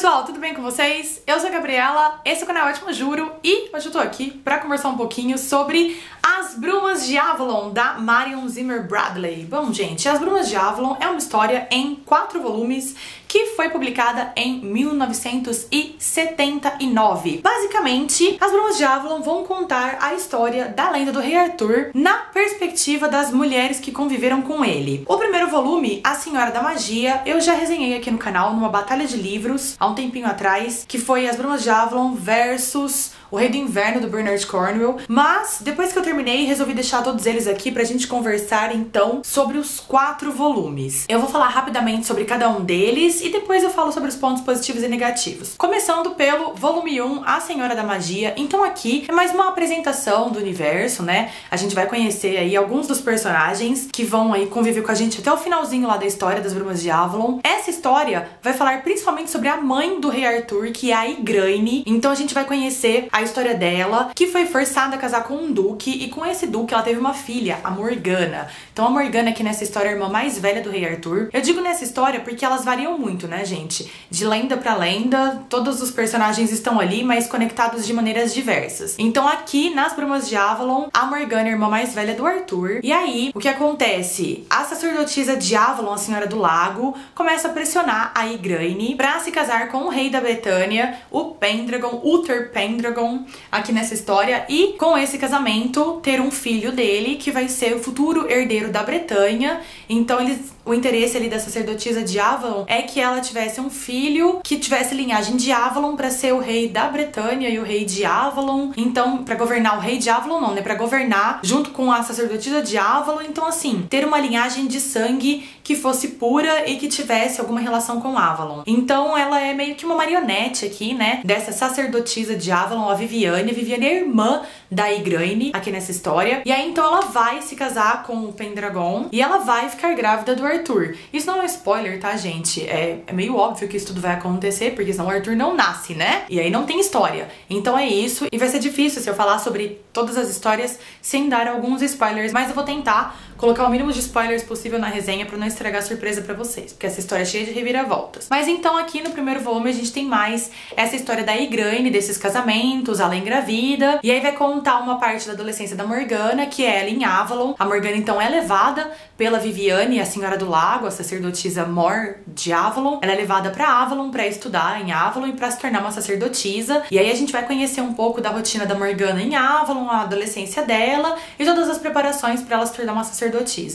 pessoal, tudo bem com vocês? Eu sou a Gabriela, esse é o canal Ótimo Juro e hoje eu tô aqui pra conversar um pouquinho sobre As Brumas de Avalon, da Marion Zimmer Bradley. Bom, gente, As Brumas de Avalon é uma história em 4 volumes que foi publicada em 1979. Basicamente, As Brumas de Avalon vão contar a história da lenda do Rei Arthur na perspectiva das mulheres que conviveram com ele. O primeiro volume, A Senhora da Magia, eu já resenhei aqui no canal numa batalha de livros há um tempinho atrás, que foi As Brumas de Avalon versus O Rei do Inverno, do Bernard Cornwell. Mas, depois que eu terminei, resolvi deixar todos eles aqui pra gente conversar, então, sobre os 4 volumes. Eu vou falar rapidamente sobre cada um deles e depois eu falo sobre os pontos positivos e negativos. Começando pelo volume 1, A Senhora da Magia. Então aqui é mais uma apresentação do universo, né? A gente vai conhecer aí alguns dos personagens que vão aí conviver com a gente até o finalzinho lá da história das Brumas de Avalon. Essa história vai falar principalmente sobre a mãe do Rei Arthur, que é a Igraine. Então a gente vai conhecer a história dela, que foi forçada a casar com um duque, e com esse duque ela teve uma filha, a Morgana. Então a Morgana aqui nessa história é a irmã mais velha do Rei Arthur. Eu digo nessa história porque elas variam muito, né, gente? De lenda pra lenda, todos os personagens estão ali, mas conectados de maneiras diversas. Então aqui, nas Brumas de Avalon, a Morgana é a irmã mais velha do Arthur. E aí, o que acontece? A sacerdotisa de Avalon, a Senhora do Lago, começa a pressionar a Igraine pra se casar com o rei da Bretanha, o Pendragon, Uther Pendragon, aqui nessa história, e com esse casamento ter um filho dele que vai ser o futuro herdeiro da Bretanha. Então o interesse ali da sacerdotisa de Avalon é que ela tivesse um filho que tivesse linhagem de Avalon pra ser o rei da Bretanha e o rei de Avalon. Então, pra governar o rei de Avalon não, né? Pra governar junto com a sacerdotisa de Avalon. Então, assim, ter uma linhagem de sangue que fosse pura e que tivesse alguma relação com Avalon. Então, ela é meio que uma marionete aqui, né? Dessa sacerdotisa de Avalon, a Viviane. A Viviane é irmã da Igraine aqui nessa história. E aí, então, ela vai se casar com o Pendragon e ela vai ficar grávida do Arthur. Isso não é spoiler, tá, gente? É meio óbvio que isso tudo vai acontecer, porque senão o Arthur não nasce, né? E aí não tem história. Então é isso. E vai ser difícil se eu falar sobre todas as histórias sem dar alguns spoilers, mas eu vou tentar colocar o mínimo de spoilers possível na resenha pra não estragar a surpresa pra vocês, porque essa história é cheia de reviravoltas. Mas então aqui no primeiro volume a gente tem mais essa história da Igraine, desses casamentos, ela engravida, e aí vai contar uma parte da adolescência da Morgana, que é ela em Avalon. A Morgana então é levada pela Viviane, a Senhora do Lago, a sacerdotisa Mor de Avalon. Ela é levada pra Avalon pra estudar em Avalon e pra se tornar uma sacerdotisa. E aí a gente vai conhecer um pouco da rotina da Morgana em Avalon, a adolescência dela e todas as preparações pra ela se tornar uma sacerdotisa.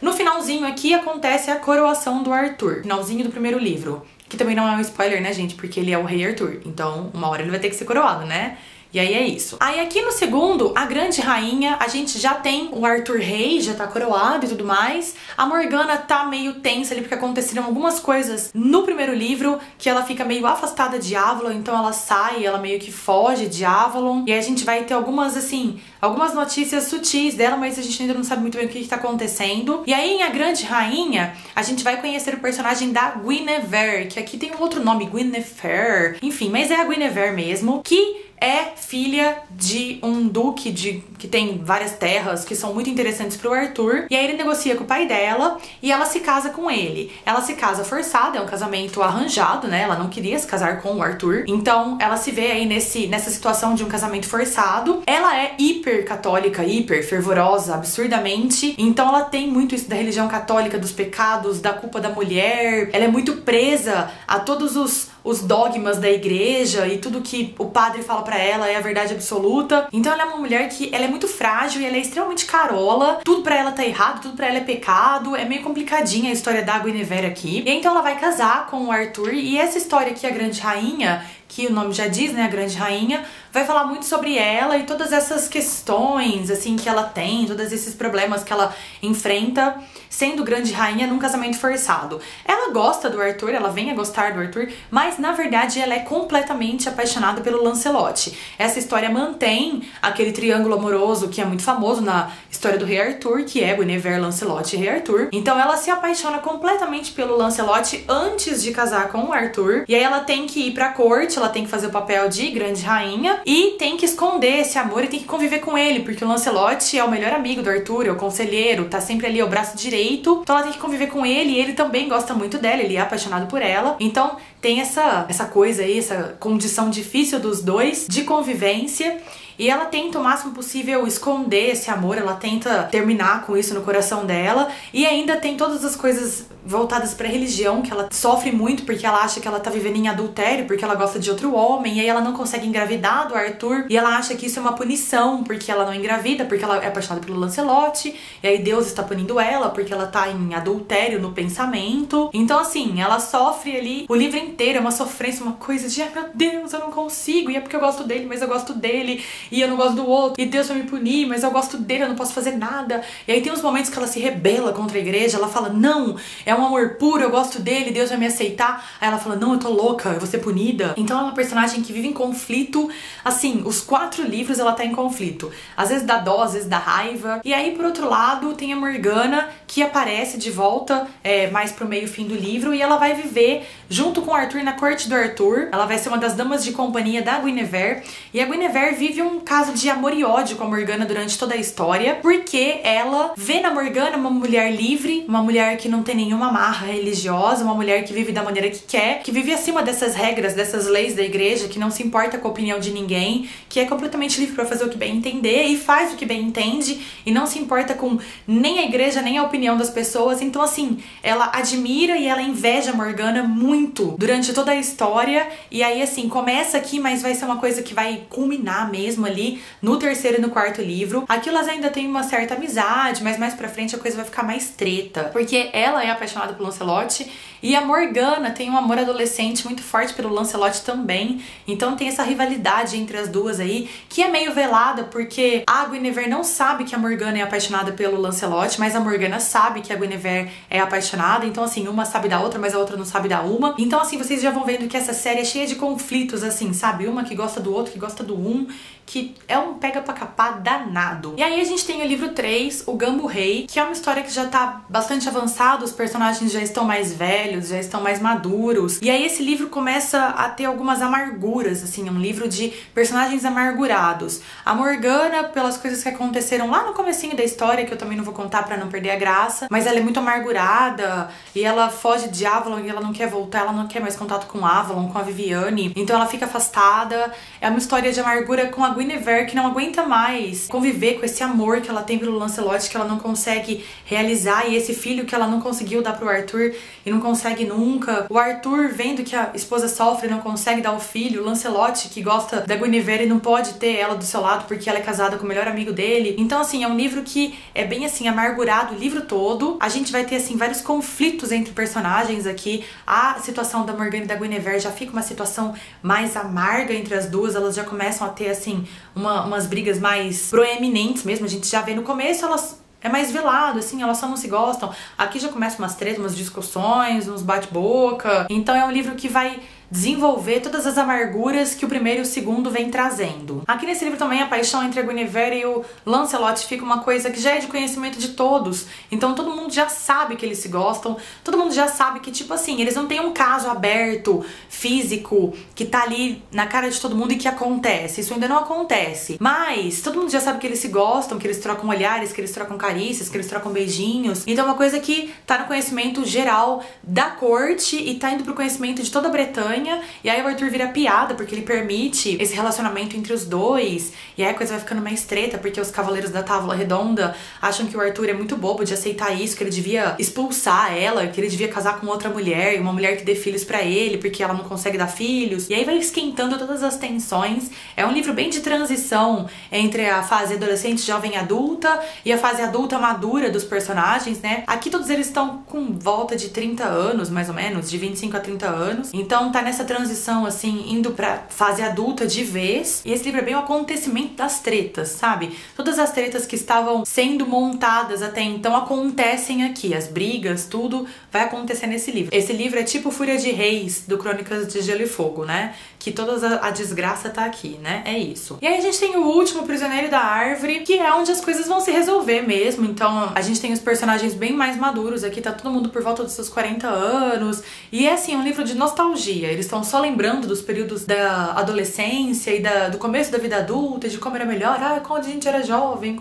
No finalzinho aqui acontece a coroação do Arthur, finalzinho do primeiro livro, que também não é um spoiler, né, gente, porque ele é o Rei Arthur, então uma hora ele vai ter que ser coroado, né? E aí é isso. Aí aqui no segundo, a Grande Rainha, a gente já tem o Arthur Rei, já tá coroado e tudo mais. A Morgana tá meio tensa ali, porque aconteceram algumas coisas no primeiro livro, que ela fica meio afastada de Avalon, então ela sai, ela meio que foge de Avalon. E aí a gente vai ter algumas, assim, algumas notícias sutis dela, mas a gente ainda não sabe muito bem o que tá acontecendo. E aí em A Grande Rainha, a gente vai conhecer o personagem da Guinevere, que aqui tem um outro nome, Guinevere. Enfim, mas é a Guinevere mesmo, que é filha de um duque que tem várias terras que são muito interessantes pro Arthur. E aí ele negocia com o pai dela e ela se casa com ele. Ela se casa forçada, é um casamento arranjado, né? Ela não queria se casar com o Arthur. Então ela se vê aí nessa situação de um casamento forçado. Ela é hiper católica, hiper fervorosa, absurdamente. Então ela tem muito isso da religião católica, dos pecados, da culpa da mulher. Ela é muito presa a todos os dogmas da igreja e tudo que o padre fala pra ela é a verdade absoluta. Então ela é uma mulher que ela é muito frágil e ela é extremamente carola. Tudo pra ela tá errado, tudo pra ela é pecado. É meio complicadinha a história da Guinevere aqui. E então ela vai casar com o Arthur, e essa história aqui, a Grande Rainha, que o nome já diz, né, a Grande Rainha, vai falar muito sobre ela e todas essas questões, assim, que ela tem, todos esses problemas que ela enfrenta sendo Grande Rainha num casamento forçado. Ela gosta do Arthur, ela vem a gostar do Arthur, mas na verdade ela é completamente apaixonada pelo Lancelot. Essa história mantém aquele triângulo amoroso que é muito famoso na história do Rei Arthur, que é Guinevere, Lancelot e Rei Arthur. Então ela se apaixona completamente pelo Lancelot antes de casar com o Arthur, e aí ela tem que ir pra corte, ela tem que fazer o papel de Grande Rainha e tem que esconder esse amor e tem que conviver com ele, porque o Lancelot é o melhor amigo do Arthur, é o conselheiro, tá sempre ali, é o braço direito. Então ela tem que conviver com ele, e ele também gosta muito dela, ele é apaixonado por ela. Então tem essa coisa aí, essa condição difícil dos dois de convivência. E ela tenta o máximo possível esconder esse amor, ela tenta terminar com isso no coração dela. E ainda tem todas as coisas voltadas pra religião, que ela sofre muito porque ela acha que ela tá vivendo em adultério, porque ela gosta de outro homem, e aí ela não consegue engravidar do Arthur, e ela acha que isso é uma punição, porque ela não engravida, porque ela é apaixonada pelo Lancelot, e aí Deus está punindo ela, porque ela tá em adultério no pensamento. Então assim, ela sofre ali o livro inteiro, é uma sofrência, uma coisa de, ai meu Deus, eu não consigo, e é porque eu gosto dele, mas eu gosto dele, e eu não gosto do outro, e Deus vai me punir, mas eu gosto dele, eu não posso fazer nada. E aí tem uns momentos que ela se rebela contra a igreja, ela fala, não, é um amor puro, eu gosto dele, Deus vai me aceitar. Aí ela fala, não, eu tô louca, eu vou ser punida. Então é uma personagem que vive em conflito, assim, os 4 livros ela tá em conflito. Às vezes dá dó, às vezes dá raiva. E aí, por outro lado, tem a Morgana, que aparece de volta mais pro meio fim do livro, e ela vai viver junto com o Arthur na corte do Arthur. Ela vai ser uma das damas de companhia da Guinevere, e a Guinevere vive um caso de amor e ódio com a Morgana durante toda a história, porque ela vê na Morgana uma mulher livre, uma mulher que não tem nenhuma amarra religiosa, uma mulher que vive da maneira que quer, que vive acima dessas regras, dessas leis da igreja, que não se importa com a opinião de ninguém, que é completamente livre pra fazer o que bem entender e faz o que bem entende e não se importa com nem a igreja, nem a opinião das pessoas. Então assim, ela admira e ela inveja a Morgana muito durante toda a história, e aí assim, começa aqui, mas vai ser uma coisa que vai culminar mesmo ali no 3º e no 4º livro. Aqui elas ainda têm uma certa amizade, mas mais pra frente a coisa vai ficar mais treta, porque ela é apaixonada pelo Lancelot e a Morgana tem um amor adolescente muito forte pelo Lancelot também. Então tem essa rivalidade entre as duas aí, que é meio velada, porque a Guinevere não sabe que a Morgana é apaixonada pelo Lancelot, mas a Morgana sabe que a Guinevere é apaixonada. Então assim, uma sabe da outra, mas a outra não sabe da uma. Então assim, vocês já vão vendo que essa série é cheia de conflitos, assim, sabe? Uma que gosta do outro, que gosta do um, que é um pega pra capar danado. E aí a gente tem o livro 3, O Gambo Rei, que é uma história que já tá bastante avançada, os personagens já estão mais velhos, já estão mais maduros. E aí esse livro começa a ter algumas amarguras, assim, é um livro de personagens amargurados. A Morgana, pelas coisas que aconteceram lá no comecinho da história, que eu também não vou contar pra não perder a graça, mas ela é muito amargurada, e ela foge de Avalon e ela não quer voltar, ela não quer mais contato com Avalon, com a Viviane, então ela fica afastada. É uma história de amargura com a Guinevere, que não aguenta mais conviver com esse amor que ela tem pelo Lancelot, que ela não consegue realizar, e esse filho que ela não conseguiu dar pro Arthur e não consegue nunca. O Arthur, vendo que a esposa sofre e não consegue dar o filho. O Lancelot, que gosta da Guinevere e não pode ter ela do seu lado porque ela é casada com o melhor amigo dele. Então assim, é um livro que é bem assim, amargurado o livro todo. A gente vai ter assim vários conflitos entre personagens aqui. A situação da Morgana e da Guinevere já fica uma situação mais amarga entre as duas, elas já começam a ter assim umas brigas mais proeminentes mesmo. A gente já vê no começo, elas é mais velado, assim, elas só não se gostam. Aqui já começam umas tretas, umas discussões, uns bate-boca. Então é um livro que vai desenvolver todas as amarguras que o 1º e o 2º vem trazendo. Aqui nesse livro também a paixão entre a Guinevere e o Lancelot fica uma coisa que já é de conhecimento de todos. Então todo mundo já sabe que eles se gostam, todo mundo já sabe que, tipo assim, eles não têm um caso aberto, físico, que tá ali na cara de todo mundo e que acontece. Isso ainda não acontece. Mas todo mundo já sabe que eles se gostam, que eles trocam olhares, que eles trocam carícias, que eles trocam beijinhos. Então é uma coisa que tá no conhecimento geral da corte e tá indo pro conhecimento de toda a Bretanha. E aí o Arthur vira piada, porque ele permite esse relacionamento entre os dois. E aí a coisa vai ficando mais treta, porque os cavaleiros da Távola Redonda acham que o Arthur é muito bobo de aceitar isso, que ele devia expulsar ela, que ele devia casar com outra mulher, uma mulher que dê filhos pra ele, porque ela não consegue dar filhos. E aí vai esquentando todas as tensões. É um livro bem de transição entre a fase adolescente, jovem, adulta e a fase adulta madura dos personagens, né? Aqui todos eles estão com volta de 30 anos, mais ou menos, de 25 a 30 anos. Então tá nessa transição, assim, indo pra fase adulta de vez. E esse livro é bem o acontecimento das tretas, sabe? Todas as tretas que estavam sendo montadas até então acontecem aqui. As brigas, tudo vai acontecer nesse livro. Esse livro é tipo Fúria de Reis, do Crônicas de Gelo e Fogo, né? Que toda a desgraça tá aqui, né? É isso. E aí a gente tem o último Prisioneiro da Árvore, que é onde as coisas vão se resolver mesmo. Então a gente tem os personagens bem mais maduros. Aqui tá todo mundo por volta dos seus 40 anos. E é assim, um livro de nostalgia. eles estão só lembrando dos períodos da adolescência e do começo da vida adulta, de como era melhor, quando a gente era jovem,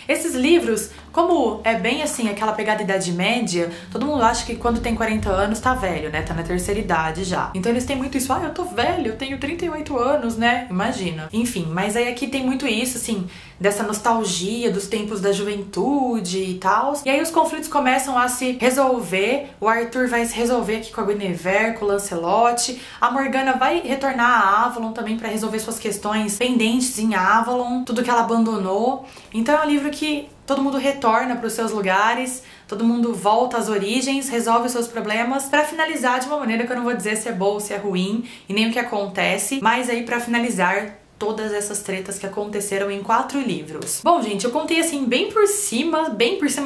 Esses livros, como é bem assim, aquela pegada Idade Média, todo mundo acha que quando tem 40 anos tá velho, né? Tá na terceira idade já. Então eles têm muito isso, eu tô velho, eu tenho 38 anos, né? Imagina. Enfim, mas aí aqui tem muito isso, assim, dessa nostalgia dos tempos da juventude e tal. E aí os conflitos começam a se resolver. O Arthur vai se resolver aqui com a Guinevere, com o Lancelot. A Morgana vai retornar a Avalon também pra resolver suas questões pendentes em Avalon, tudo que ela abandonou. Então é um livro que todo mundo retorna para os seus lugares, todo mundo volta às origens, resolve os seus problemas, pra finalizar de uma maneira que eu não vou dizer se é boa ou se é ruim, e nem o que acontece, mas aí pra finalizar todas essas tretas que aconteceram em 4 livros. Bom, gente, eu contei assim bem por cima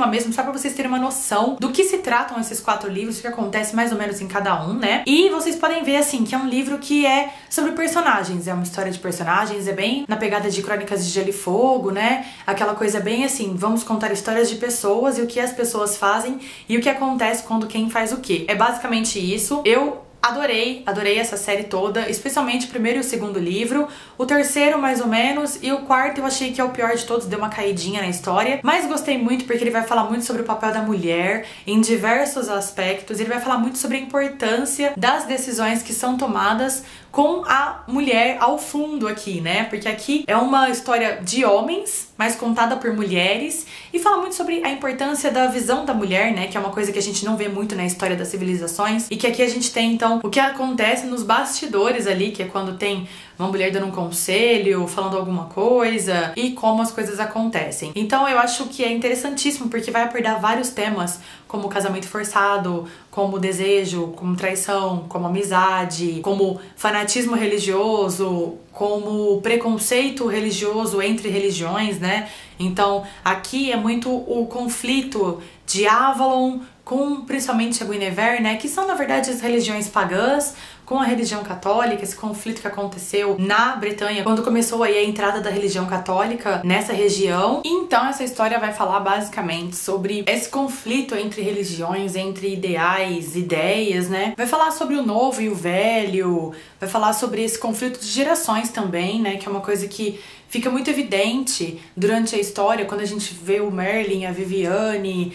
mesmo, só pra vocês terem uma noção do que se tratam esses 4 livros, o que acontece mais ou menos em cada um, né? E vocês podem ver, assim, que é um livro que é sobre personagens, é uma história de personagens, é bem na pegada de Crônicas de Gelo e Fogo, né? Aquela coisa bem assim, vamos contar histórias de pessoas e o que as pessoas fazem e o que acontece quando quem faz o quê. É basicamente isso. Eu adorei essa série toda, especialmente o primeiro e o segundo livro. O terceiro, mais ou menos, e o quarto eu achei que é o pior de todos, deu uma caidinha na história. Mas gostei muito porque ele vai falar muito sobre o papel da mulher em diversos aspectos. Ele vai falar muito sobre a importância das decisões que são tomadas com a mulher ao fundo aqui, né? Porque aqui é uma história de homens, mas contada por mulheres, e fala muito sobre a importância da visão da mulher, né? Que é uma coisa que a gente não vê muito na história das civilizações, e que aqui a gente tem, então, o que acontece nos bastidores ali, que é quando tem uma mulher dando um conselho, falando alguma coisa, e como as coisas acontecem. Então eu acho que é interessantíssimo, porque vai abordar vários temas, como casamento forçado, como desejo, como traição, como amizade, como fanatismo religioso, como preconceito religioso entre religiões, né? Então aqui é muito o conflito de Avalon com principalmente a Guinevere, né? Que são na verdade as religiões pagãs com a religião católica, esse conflito que aconteceu na Bretanha, quando começou aí a entrada da religião católica nessa região. Então essa história vai falar basicamente sobre esse conflito entre religiões, entre ideais, ideias, né? Vai falar sobre o novo e o velho, vai falar sobre esse conflito de gerações também, né? Que é uma coisa que fica muito evidente durante a história, quando a gente vê o Merlin, a Viviane,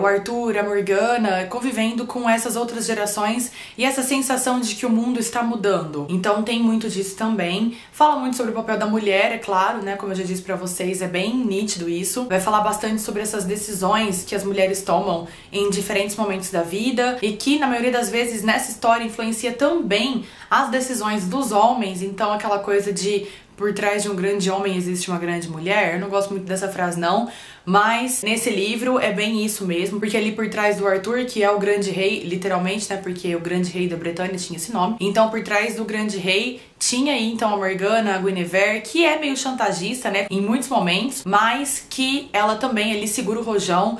o Arthur, a Morgana convivendo com essas outras gerações e essa sensação de que o mundo está mudando. Então tem muito disso também. Fala muito sobre o papel da mulher, é claro, né? Como eu já disse pra vocês, é bem nítido isso. Vai falar bastante sobre essas decisões que as mulheres tomam em diferentes momentos da vida e que, na maioria das vezes, nessa história influencia também as decisões dos homens. Então aquela coisa de por trás de um grande homem existe uma grande mulher. Eu não gosto muito dessa frase não, mas nesse livro é bem isso mesmo, porque ali por trás do Arthur, que é o grande rei, literalmente, né, porque o grande rei da Bretanha tinha esse nome, então por trás do grande rei tinha aí então a Morgana, a Guinevere, que é meio chantagista, né, em muitos momentos, mas que ela também ali segura o rojão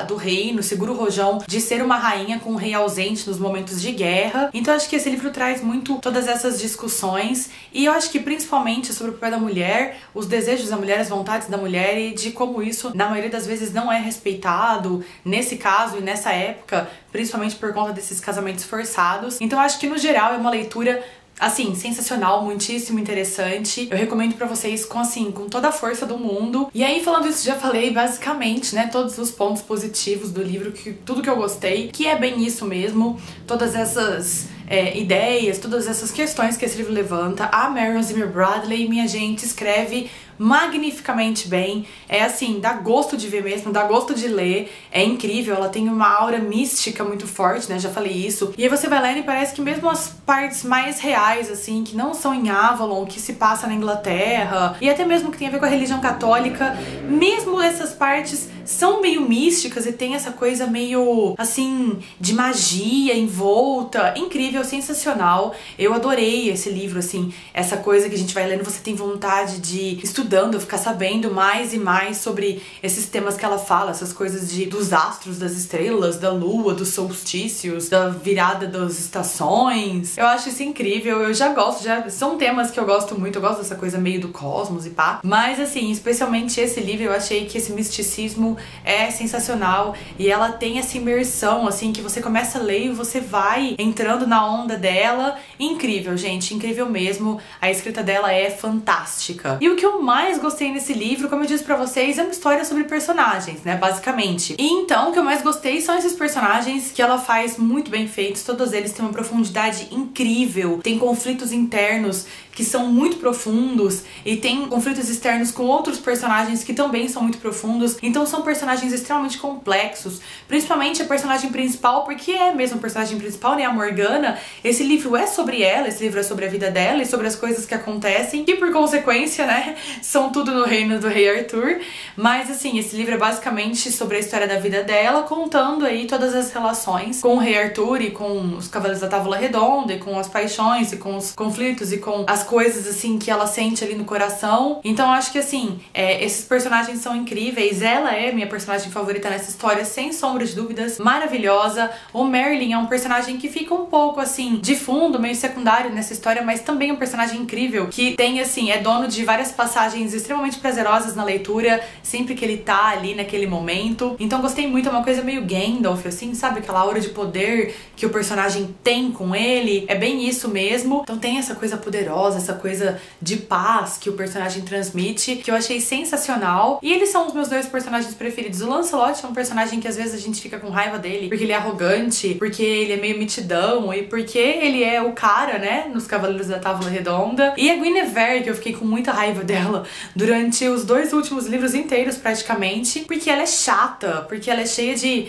do reino, segura o rojão de ser uma rainha com um rei ausente nos momentos de guerra. Então acho que esse livro traz muito todas essas discussões, e eu acho que principalmente sobre o papel da mulher, os desejos da mulher, as vontades da mulher, e de como isso na maioria das vezes não é respeitado nesse caso e nessa época, principalmente por conta desses casamentos forçados. Então acho que no geral é uma leitura assim, sensacional, muitíssimo interessante. Eu recomendo pra vocês com toda a força do mundo. E aí, falando isso, já falei basicamente, né, todos os pontos positivos do livro, tudo que eu gostei, que é bem isso mesmo, todas essas ideias, todas essas questões que esse livro levanta. A Marion Zimmer Bradley, minha gente, escreve magnificamente bem, é assim, dá gosto de ver mesmo, dá gosto de ler, é incrível, ela tem uma aura mística muito forte, né, já falei isso, e aí você vai lendo e parece que mesmo as partes mais reais, assim, que não são em Avalon, que se passa na Inglaterra, e até mesmo que tem a ver com a religião católica, mesmo essas partes são meio místicas e tem essa coisa meio, assim, de magia em volta, incrível, sensacional. Eu adorei esse livro, assim, essa coisa que a gente vai lendo, você tem vontade de estudando, ficar sabendo mais e mais sobre esses temas que ela fala, essas coisas dos astros, das estrelas, da lua, dos solstícios, da virada das estações. Eu acho isso incrível, eu já gosto, são temas que eu gosto muito, eu gosto dessa coisa meio do cosmos e pá, mas assim, especialmente esse livro, eu achei que esse misticismo mesmo, é sensacional e ela tem essa imersão, assim, que você começa a ler e você vai entrando na onda dela. Incrível, gente, incrível mesmo. A escrita dela é fantástica. E o que eu mais gostei nesse livro, como eu disse pra vocês, é uma história sobre personagens, né, basicamente. E então, o que eu mais gostei são esses personagens que ela faz muito bem feitos, todos eles têm uma profundidade incrível, tem conflitos internos que são muito profundos e tem conflitos externos com outros personagens que também são muito profundos. Então são personagens extremamente complexos, principalmente a personagem principal, porque é mesmo a personagem principal, né, a Morgana. Esse livro é sobre ela, esse livro é sobre a vida dela e sobre as coisas que acontecem, que por consequência, né, são tudo no reino do Rei Arthur. Mas assim, esse livro é basicamente sobre a história da vida dela, contando aí todas as relações com o Rei Arthur e com os Cavaleiros da Távola Redonda, e com as paixões, e com os conflitos, e com as coisas assim que ela sente ali no coração. Então eu acho que assim, esses personagens são incríveis. Ela é minha personagem favorita nessa história, sem sombra de dúvidas, maravilhosa. O Merlin é um personagem que fica um pouco assim, de fundo, meio secundário nessa história, mas também um personagem incrível, que tem assim, é dono de várias passagens extremamente prazerosas na leitura, sempre que ele tá ali naquele momento. Então gostei muito, é uma coisa meio Gandalf, assim, sabe? Aquela aura de poder que o personagem tem com ele, é bem isso mesmo. Então tem essa coisa poderosa, essa coisa de paz que o personagem transmite, que eu achei sensacional. E eles são os meus dois personagens preferidos. O Lancelot é um personagem que às vezes a gente fica com raiva dele, porque ele é arrogante, porque ele é meio mitidão, e porque ele é o cara, né, nos Cavaleiros da Távola Redonda. E a Guinevere, que eu fiquei com muita raiva dela durante os 2 últimos livros inteiros, praticamente, porque ela é chata, porque ela é cheia de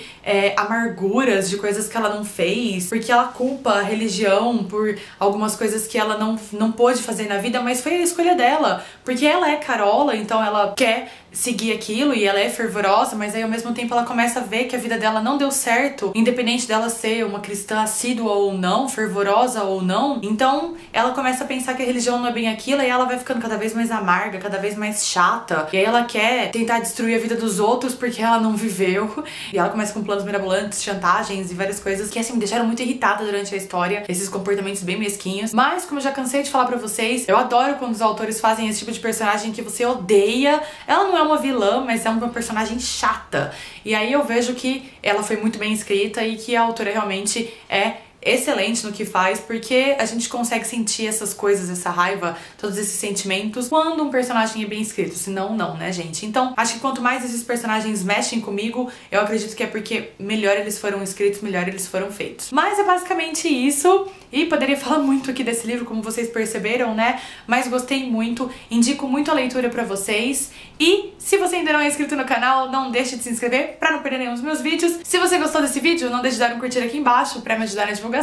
amarguras, de coisas que ela não fez, porque ela culpa a religião por algumas coisas que ela não pôde fazer na vida, mas foi a escolha dela, porque ela é Carola, então ela quer seguir aquilo e ela é fervorosa, mas aí ao mesmo tempo ela começa a ver que a vida dela não deu certo, independente dela ser uma cristã assídua ou não, fervorosa ou não. Então ela começa a pensar que a religião não é bem aquilo e ela vai ficando cada vez mais amarga, cada vez mais chata, e aí ela quer tentar destruir a vida dos outros porque ela não viveu, e ela começa com planos mirabolantes, chantagens e várias coisas que assim me deixaram muito irritada durante a história, esses comportamentos bem mesquinhos. Mas como eu já cansei de falar pra vocês, eu adoro quando os autores fazem esse tipo de personagem que você odeia. Ela não é uma vilã, mas é uma personagem chata. E aí eu vejo que ela foi muito bem escrita e que a autora realmente é excelente no que faz, porque a gente consegue sentir essas coisas, essa raiva, todos esses sentimentos quando um personagem é bem escrito, senão não, né, gente? Então, acho que quanto mais esses personagens mexem comigo, eu acredito que é porque melhor eles foram escritos, melhor eles foram feitos. Mas é basicamente isso, e poderia falar muito aqui desse livro, como vocês perceberam, né? Mas gostei muito, indico muito a leitura pra vocês, e se você ainda não é inscrito no canal, não deixe de se inscrever pra não perder nenhum dos meus vídeos. Se você gostou desse vídeo, não deixe de dar um curtir aqui embaixo pra me ajudar na divulgação.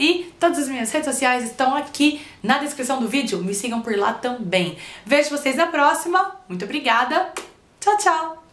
E todas as minhas redes sociais estão aqui na descrição do vídeo, me sigam por lá também. Vejo vocês na próxima, muito obrigada, tchau, tchau!